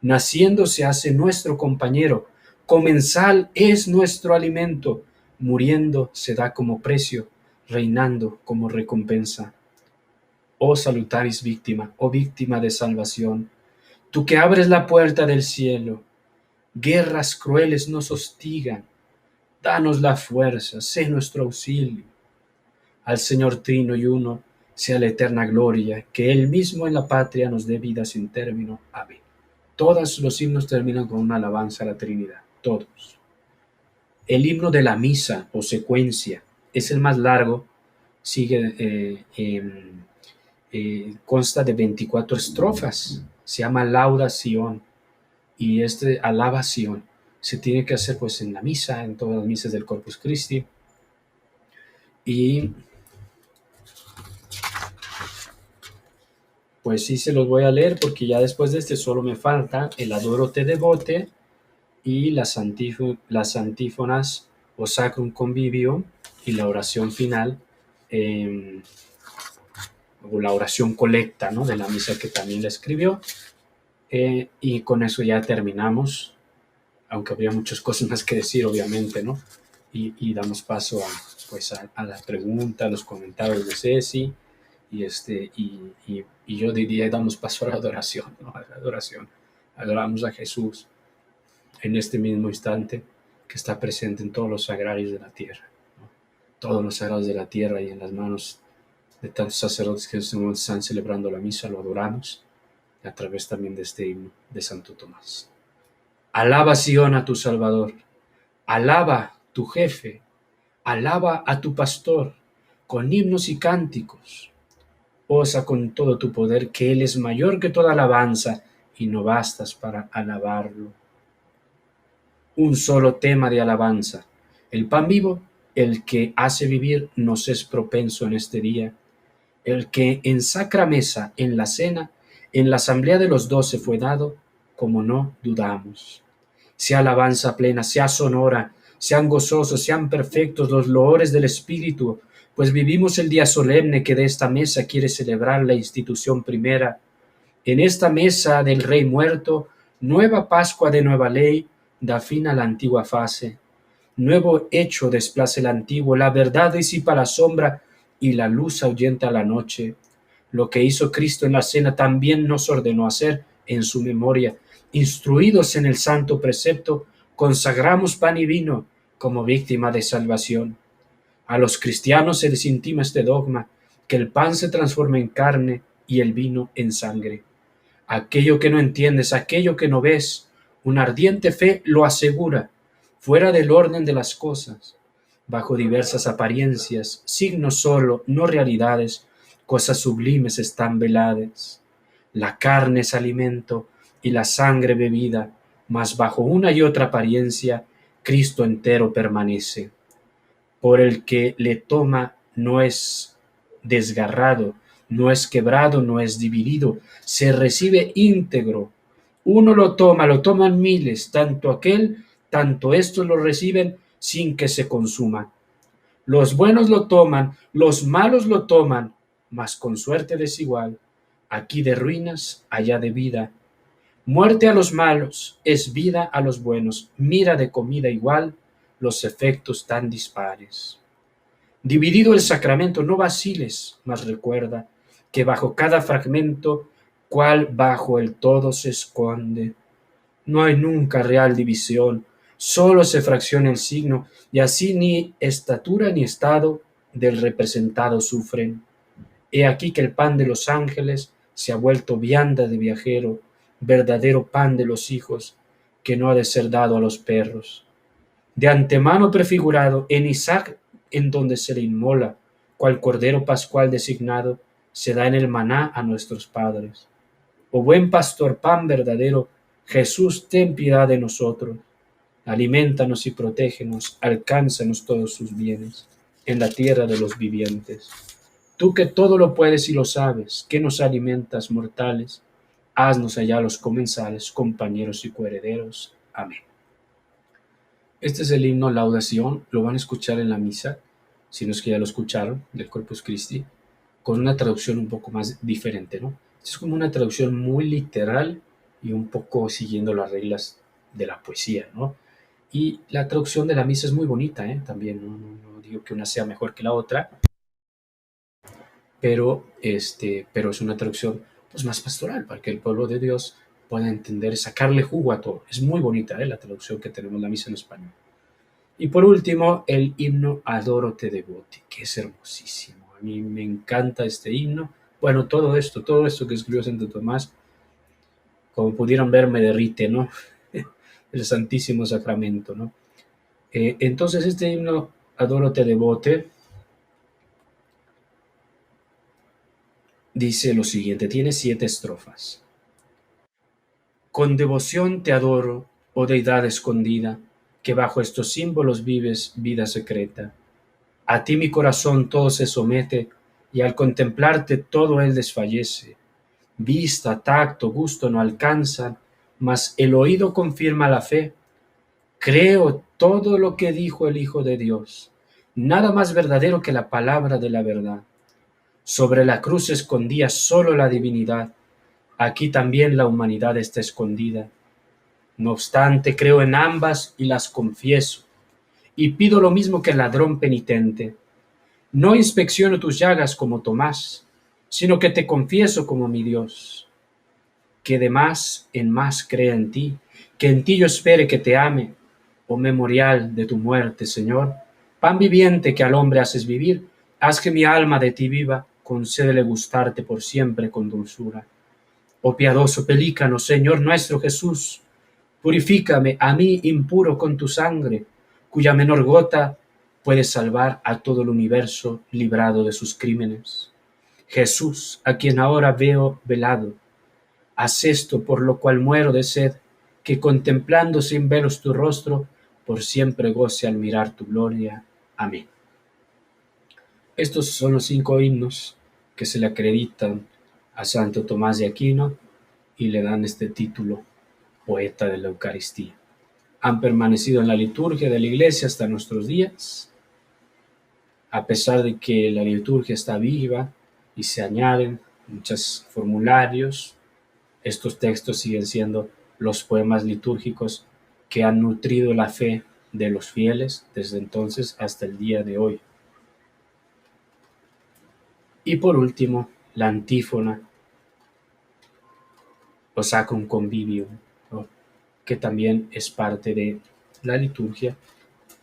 Naciendo se hace nuestro compañero, comensal es nuestro alimento, muriendo se da como precio, reinando como recompensa. Oh Salutaris Victima, oh víctima de salvación, tú que abres la puerta del cielo, guerras crueles nos hostigan, danos la fuerza, sé nuestro auxilio. Al Señor Trino y Uno sea la eterna gloria, que Él mismo en la patria nos dé vida sin término. Amén. Todos los himnos terminan con una alabanza a la Trinidad, todos. El himno de la misa o secuencia es el más largo, consta de 24 estrofas, se llama Lauda Sion, y alaba Sion se tiene que hacer pues en la misa, en todas las misas del Corpus Christi, y pues sí se los voy a leer porque ya después de este solo me falta el Adoro Te Devote y las antífonas o Sacrum Convivio y la oración final, o la oración colecta, ¿no?, de la misa que también la escribió, y con eso ya terminamos aunque habría muchas cosas más que decir, obviamente, ¿no? Y damos paso a la pregunta, a los comentarios de Ceci, y yo diría, damos paso a la adoración, ¿no? A la adoración. Adoramos a Jesús en este mismo instante que está presente en todos los sagrarios de la tierra, ¿no? Todos los sagrados de la tierra y en las manos de tantos sacerdotes que en este momento están celebrando la misa, lo adoramos a través también de este himno de Santo Tomás. Alaba Sion a tu Salvador, alaba tu jefe, alaba a tu pastor con himnos y cánticos. Osa con todo tu poder que Él es mayor que toda alabanza y no bastas para alabarlo. Un solo tema de alabanza. El pan vivo, el que hace vivir, nos es propenso en este día. El que en sacra mesa, en la cena, en la asamblea de los 12 fue dado, como no dudamos. Sea alabanza plena, sea sonora, sean gozosos, sean perfectos los loores del Espíritu, pues vivimos el día solemne que de esta mesa quiere celebrar la institución primera. En esta mesa del Rey muerto, nueva Pascua de nueva ley, da fin a la antigua fase. Nuevo hecho desplaza el antiguo, la verdad disipa la sombra y la luz ahuyenta la noche. Lo que hizo Cristo en la cena también nos ordenó hacer en su memoria. Instruidos en el santo precepto, consagramos pan y vino como víctima de salvación. A los cristianos se les intima este dogma, que el pan se transforma en carne y el vino en sangre. Aquello que no entiendes, aquello que no ves, una ardiente fe lo asegura, fuera del orden de las cosas, bajo diversas apariencias, signos solo, no realidades, cosas sublimes están veladas. La carne es alimento y la sangre bebida, mas bajo una y otra apariencia, Cristo entero permanece. Por el que le toma no es desgarrado, no es quebrado, no es dividido, se recibe íntegro. Uno lo toman miles, tanto estos lo reciben sin que se consuma. Los buenos lo toman, los malos lo toman, mas con suerte desigual, aquí de ruinas, allá de vida. Muerte a los malos, es vida a los buenos, mira de comida igual, los efectos tan dispares. Dividido el sacramento, no vaciles, mas recuerda que bajo cada fragmento, cual bajo el todo se esconde. No hay nunca real división, solo se fracciona el signo, y así ni estatura ni estado del representado sufren. He aquí que el pan de los ángeles se ha vuelto vianda de viajero, verdadero pan de los hijos, que no ha de ser dado a los perros. De antemano prefigurado en Isaac, en donde se le inmola, cual cordero pascual designado, se da en el maná a nuestros padres. Oh buen pastor, pan verdadero, Jesús, ten piedad de nosotros. Aliméntanos y protégenos, alcánzanos todos sus bienes, en la tierra de los vivientes. Tú que todo lo puedes y lo sabes, que nos alimentas mortales, haznos allá los comensales, compañeros y coherederos. Amén. Este es el himno Laudación, lo van a escuchar en la misa, si no es que ya lo escucharon, del Corpus Christi, con una traducción un poco más diferente, ¿no? Es como una traducción muy literal y un poco siguiendo las reglas de la poesía, ¿no? Y la traducción de la misa es muy bonita, ¿eh? También no digo que una sea mejor que la otra, pero es una traducción pues más pastoral para que el pueblo de Dios pueda entender, sacarle jugo a todo. Es muy bonita la traducción que tenemos la misa en español. Y por último, el himno Adoro te devote, que es hermosísimo. A mí me encanta este himno. Bueno, todo esto que escribió Santo Tomás, como pudieron ver, me derrite, ¿no? El Santísimo Sacramento, ¿no? Entonces este himno Adoro te devote dice lo siguiente, tiene 7 estrofas. Con devoción te adoro, oh deidad escondida, que bajo estos símbolos vives vida secreta. A ti mi corazón todo se somete, y al contemplarte todo él desfallece. Vista, tacto, gusto no alcanzan, mas el oído confirma la fe. Creo todo lo que dijo el Hijo de Dios, nada más verdadero que la palabra de la verdad. Sobre la cruz escondía solo la divinidad, aquí también la humanidad está escondida. No obstante, creo en ambas y las confieso, y pido lo mismo que el ladrón penitente. No inspecciono tus llagas como Tomás, sino que te confieso como mi Dios, que de más en más crea en ti, que en ti yo espere que te ame, oh memorial de tu muerte, Señor, pan viviente que al hombre haces vivir, haz que mi alma de ti viva, concédele gustarte por siempre con dulzura. Oh piadoso pelícano, Señor nuestro Jesús, purifícame a mí impuro con tu sangre, cuya menor gota puede salvar a todo el universo librado de sus crímenes. Jesús, a quien ahora veo velado, haz esto por lo cual muero de sed, que contemplando sin velos tu rostro, por siempre goce al mirar tu gloria. Amén. Estos son los 5 himnos que se le acreditan a Santo Tomás de Aquino y le dan este título, poeta de la Eucaristía. Han permanecido en la liturgia de la Iglesia hasta nuestros días, a pesar de que la liturgia está viva y se añaden muchos formularios. Estos textos siguen siendo los poemas litúrgicos que han nutrido la fe de los fieles desde entonces hasta el día de hoy. Y por último, la antífona, o Sacrum Convivium, ¿no?, que también es parte de la liturgia,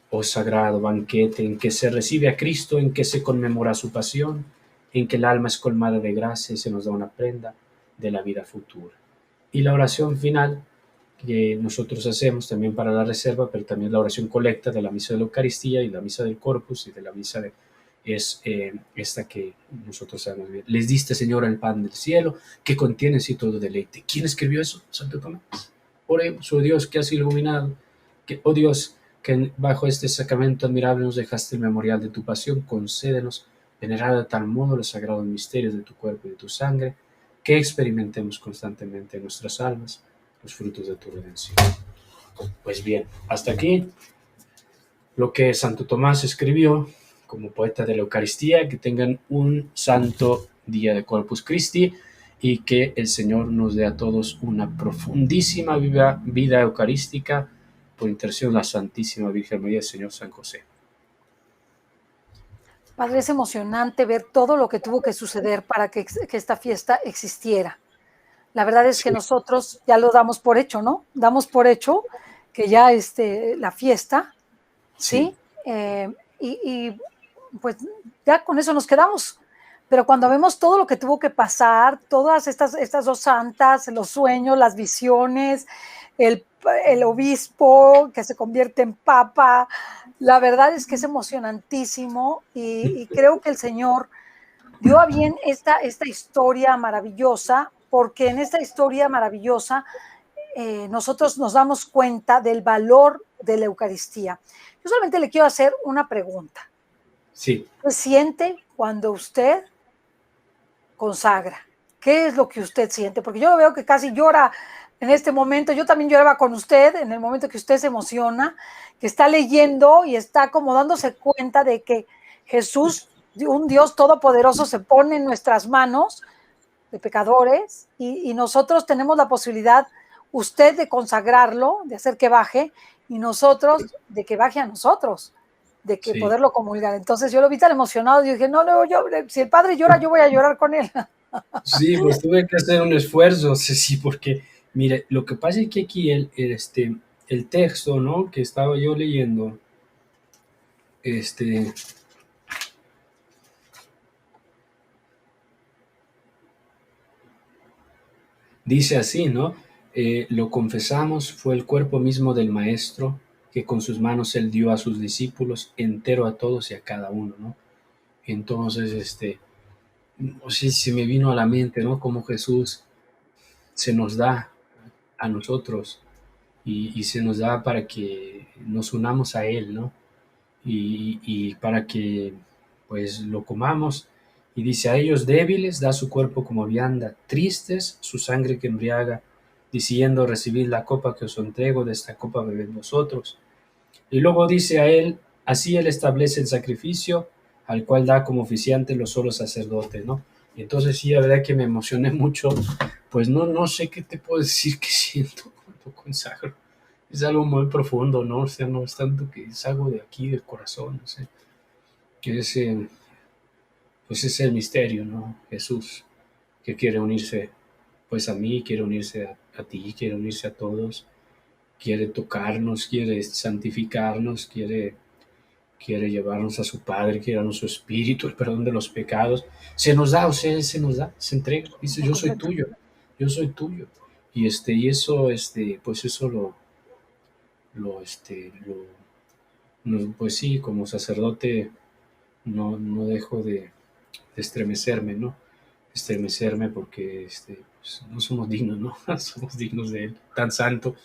o sagrado banquete en que se recibe a Cristo, en que se conmemora su pasión, en que el alma es colmada de gracia y se nos da una prenda de la vida futura. Y la oración final que nosotros hacemos también para la reserva, pero también la oración colecta de la misa de la Eucaristía y la misa del Corpus y de la misa de, es esta que nosotros sabemos bien. Les diste, Señor, el pan del cielo, que contiene sí todo deleite. ¿Quién escribió eso? Santo Tomás. Oremos, oh Dios, que has iluminado, que, oh Dios, que bajo este sacramento admirable nos dejaste el memorial de tu pasión, concédenos venerar de tal modo los sagrados misterios de tu cuerpo y de tu sangre, que experimentemos constantemente en nuestras almas los frutos de tu redención. Pues bien, hasta aquí lo que Santo Tomás escribió como poeta de la Eucaristía. Que tengan un santo día de Corpus Christi y que el Señor nos dé a todos una profundísima vida eucarística por intercesión de la Santísima Virgen María y del Señor San José. Padre, es emocionante ver todo lo que tuvo que suceder para que esta fiesta existiera. La verdad es que nosotros ya lo damos por hecho, ¿no? Damos por hecho que ya la fiesta, ¿sí? Y pues ya con eso nos quedamos. Pero cuando vemos todo lo que tuvo que pasar, todas estas dos santas, los sueños, las visiones, el obispo que se convierte en papa, la verdad es que es emocionantísimo y creo que el Señor dio a bien esta historia maravillosa, porque en esta historia maravillosa nosotros nos damos cuenta del valor de la Eucaristía. Yo solamente le quiero hacer una pregunta. Sí. ¿Qué siente cuando usted consagra? ¿Qué es lo que usted siente? Porque yo veo que casi llora en este momento. Yo también lloraba con usted en el momento que usted se emociona, que está leyendo y está como dándose cuenta de que Jesús, un Dios todopoderoso, se pone en nuestras manos de pecadores y nosotros tenemos la posibilidad, usted de consagrarlo, de hacer que baje, y nosotros de que baje a nosotros, de que poderlo comulgar. Entonces yo lo vi tan emocionado y dije, no, si el Padre llora, yo voy a llorar con él. Sí, pues tuve que hacer un esfuerzo, sí, porque, mire, lo que pasa es que aquí el texto, ¿no?, que estaba yo leyendo, dice así, ¿no? Lo confesamos, fue el cuerpo mismo del Maestro, que con sus manos él dio a sus discípulos, entero a todos y a cada uno, ¿no? Entonces, sí, se me vino a la mente, ¿no?, cómo Jesús se nos da a nosotros y se nos da para que nos unamos a Él, ¿no? Y para que, pues, lo comamos. Y dice, a ellos débiles da su cuerpo como vianda, tristes su sangre que embriaga, diciendo, recibid la copa que os entrego, de esta copa bebed vosotros. Y luego dice a él, así él establece el sacrificio, al cual da como oficiante los solos sacerdotes, ¿no? Y entonces sí, la verdad que me emocioné mucho, pues no sé qué te puedo decir que siento cuando consagro. es algo muy profundo, ¿no? O sea, no es tanto que es algo de aquí, del corazón, o sea, que es, pues es el misterio, ¿no? Jesús, que quiere unirse, pues a mí, quiere unirse a ti, quiere unirse a todos, quiere tocarnos, quiere santificarnos, quiere llevarnos a su Padre, quiere darnos su Espíritu, el perdón de los pecados. Se nos da, o sea, Él se nos da, se entrega, dice, por completo. yo soy tuyo. Y eso, pues eso pues sí, como sacerdote no dejo de estremecerme, ¿no? Estremecerme porque, pues, no somos dignos, ¿no? Somos dignos de Él, tan santo,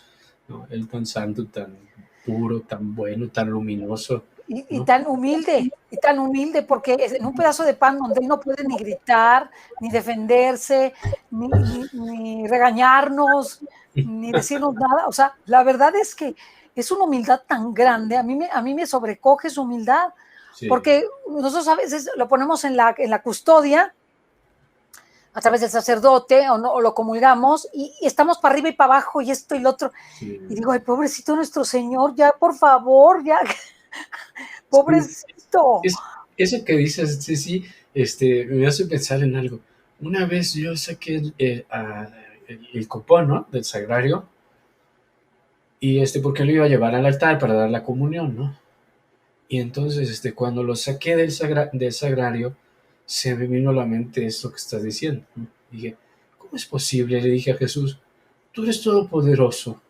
¿no? Él tan santo, tan puro, tan bueno, tan luminoso, ¿no? Y tan humilde, porque en un pedazo de pan donde él no puede ni gritar, ni defenderse, ni regañarnos, ni decirnos nada. O sea, la verdad es que es una humildad tan grande, a mí me sobrecoge su humildad, Sí, porque nosotros a veces lo ponemos en la custodia a través del sacerdote o, no, o lo comulgamos y estamos para arriba y para abajo y esto y lo otro. sí. Y digo, ay, pobrecito nuestro Señor, ya por favor, ya, Sí, pobrecito. es, eso que dices, sí, sí, me hace pensar en algo. Una vez yo saqué el copón, ¿no? Del sagrario, y porque lo iba a llevar al altar para dar la comunión, ¿no? Y entonces, cuando lo saqué del sagrario, se me vino a la mente esto que estás diciendo, ¿no? Dije, ¿cómo es posible? Le dije a Jesús, tú eres todopoderoso,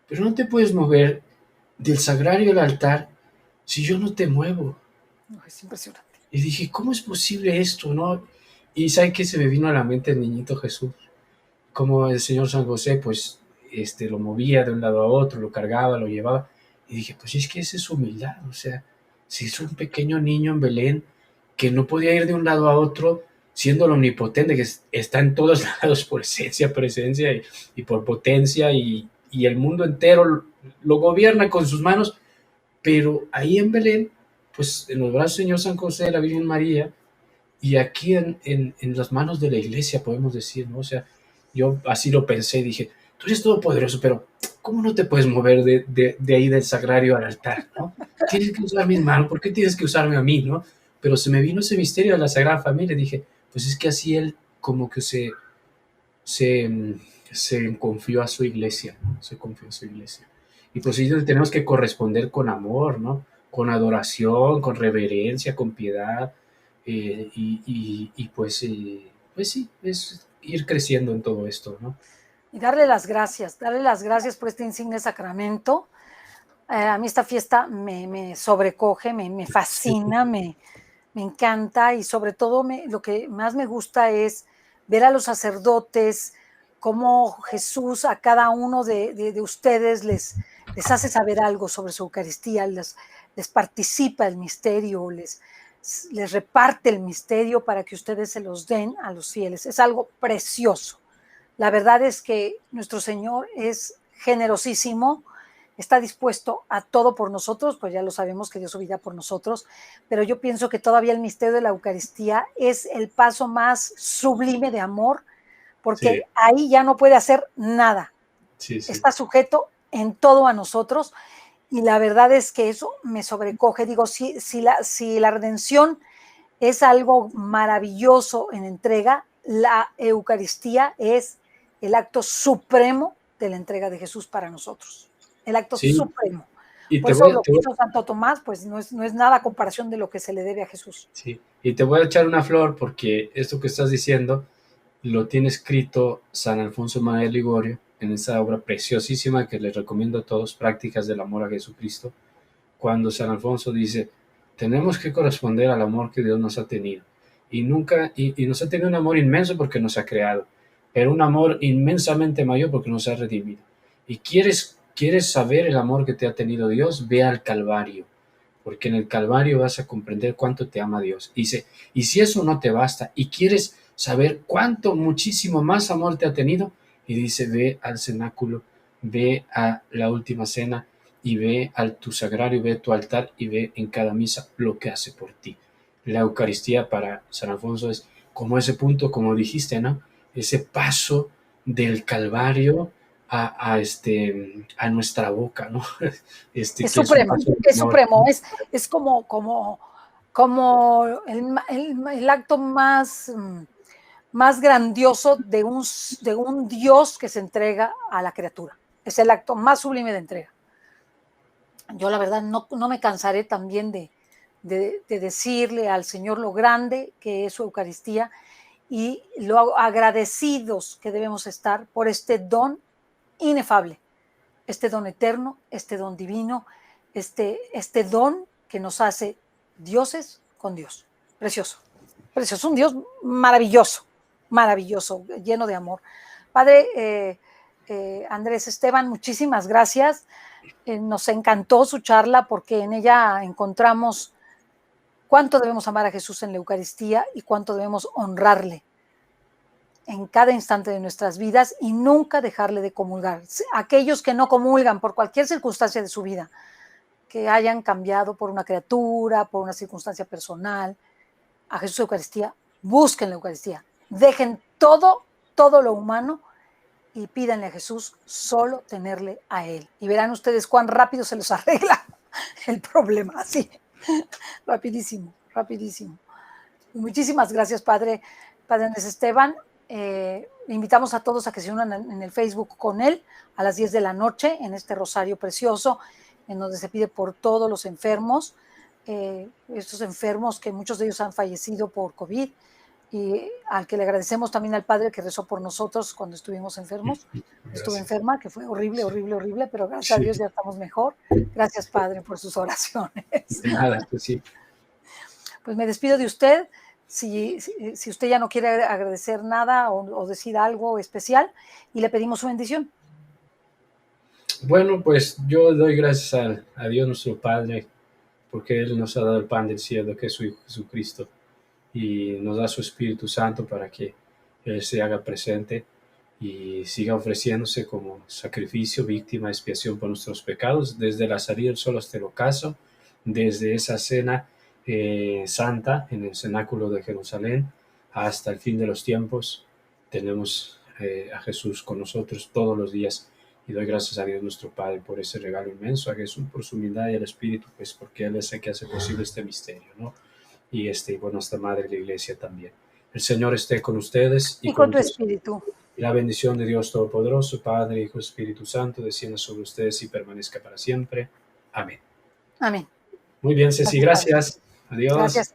pero no te puedes mover del sagrario al altar si yo no te muevo. No, es impresionante. Y dije, ¿cómo es posible esto, no? Y ¿sabe qué se me vino a la mente el niñito Jesús? Como el Señor San José, pues, lo movía de un lado a otro, lo cargaba, lo llevaba. Y dije, pues es que esa es humildad, o sea, si es un pequeño niño en Belén que no podía ir de un lado a otro, siendo el omnipotente, que está en todos lados por esencia, presencia y por potencia, y el mundo entero lo gobierna con sus manos, pero ahí en Belén, pues en los brazos del Señor San José, de la Virgen María, y aquí en las manos de la iglesia, podemos decir, ¿no? O sea, yo así lo pensé y dije, tú eres todopoderoso, pero ¿cómo no te puedes mover de ahí del sagrario al altar, ¿no? Tienes que usar mis manos, ¿por qué tienes que usarme a mí, ¿no? Pero se me vino ese misterio de la Sagrada Familia y dije, pues es que así él como que se, se confió a su iglesia, ¿no? Se confió a su iglesia. Y pues sí, tenemos que corresponder con amor, ¿no? Con adoración, con reverencia, con piedad, pues sí, es ir creciendo en todo esto, ¿no? Y darle las gracias por este insigne sacramento. A mí esta fiesta me sobrecoge, me Sí, fascina, me encanta y sobre todo lo que más me gusta es ver a los sacerdotes, cómo Jesús a cada uno de ustedes les hace saber algo sobre su Eucaristía, les participa el misterio, les reparte el misterio para que ustedes se los den a los fieles. Es algo precioso. La verdad es que nuestro Señor es generosísimo, está dispuesto a todo por nosotros, pues ya lo sabemos que dio su vida por nosotros, pero yo pienso que todavía el misterio de la Eucaristía es el paso más sublime de amor, porque sí, ahí ya no puede hacer nada, sí, sí, está sujeto en todo a nosotros y la verdad es que eso me sobrecoge. Digo, si la redención es algo maravilloso en entrega, la Eucaristía es el acto supremo de la entrega de Jesús para nosotros, el acto sí. supremo. Y Por eso lo que hizo Santo Tomás, pues no es nada a comparación de lo que se le debe a Jesús. sí, y te voy a echar una flor porque esto que estás diciendo lo tiene escrito San Alfonso María de Ligorio en esa obra preciosísima que les recomiendo a todos, Prácticas del Amor a Jesucristo, cuando San Alfonso dice, tenemos que corresponder al amor que Dios nos ha tenido. Y nos ha tenido un amor inmenso porque nos ha creado, pero un amor inmensamente mayor porque nos ha redimido. Y quieres saber el amor que te ha tenido Dios, ve al Calvario, porque en el Calvario vas a comprender cuánto te ama Dios. Dice, y si eso no te basta y quieres saber cuánto, muchísimo más amor te ha tenido, y dice, ve al cenáculo, ve a la última cena, y ve a tu sagrario, ve a tu altar y ve en cada misa lo que hace por ti. La Eucaristía para San Alfonso es como ese punto, como dijiste, ¿no? Ese paso del Calvario a nuestra boca, ¿no? Es Que es un supremo, paso es de honor. supremo, es como el acto más grandioso de un Dios que se entrega a la criatura. Es el acto más sublime de entrega. Yo la verdad no me cansaré también de decirle al Señor lo grande que es su Eucaristía y lo agradecidos que debemos estar por este don inefable, este don eterno, este don divino, este don que nos hace dioses con Dios. Precioso, precioso, un Dios maravilloso, maravilloso, lleno de amor. Padre Andrés Esteban, muchísimas gracias. Nos encantó su charla porque en ella encontramos cuánto debemos amar a Jesús en la Eucaristía y cuánto debemos honrarle en cada instante de nuestras vidas y nunca dejarle de comulgar. Aquellos que no comulgan por cualquier circunstancia de su vida, que hayan cambiado por una criatura, por una circunstancia personal, a Jesús Eucaristía, busquen la Eucaristía, dejen todo lo humano y pídanle a Jesús solo tenerle a Él. Y verán ustedes cuán rápido se les arregla el problema, así, rapidísimo, rapidísimo. Muchísimas gracias, Padre Andrés Esteban. Invitamos a todos a que se unan en el Facebook con él a las 10 de la noche en este rosario precioso en donde se pide por todos los enfermos, estos enfermos que muchos de ellos han fallecido por COVID y al que le agradecemos también al Padre que rezó por nosotros cuando estuvimos enfermos. Estuve enferma, que fue horrible, horrible, horrible, pero gracias a Dios ya estamos mejor. Gracias, Padre, por sus oraciones. De nada, pues sí. Pues me despido de usted. Si usted ya no quiere agradecer nada o decir algo especial, y le pedimos su bendición. Bueno, pues yo doy gracias a Dios nuestro Padre, porque Él nos ha dado el pan del cielo, que es su Hijo Jesucristo, y nos da su Espíritu Santo para que Él se haga presente y siga ofreciéndose como sacrificio, víctima, expiación por nuestros pecados, desde la salida del sol hasta el ocaso, desde esa cena santa en el cenáculo de Jerusalén hasta el fin de los tiempos. Tenemos a Jesús con nosotros todos los días y doy gracias a Dios nuestro Padre por ese regalo inmenso, a Jesús por su humildad y al Espíritu, pues porque Él es el que hace posible este misterio, ¿no? Y bueno, esta Madre de la Iglesia también. El Señor esté con ustedes y con tu espíritu. Y la bendición de Dios Todopoderoso, Padre, Hijo, Espíritu Santo, descienda sobre ustedes y permanezca para siempre. Amén. Amén. Muy bien, Ceci, gracias. Adiós. Gracias.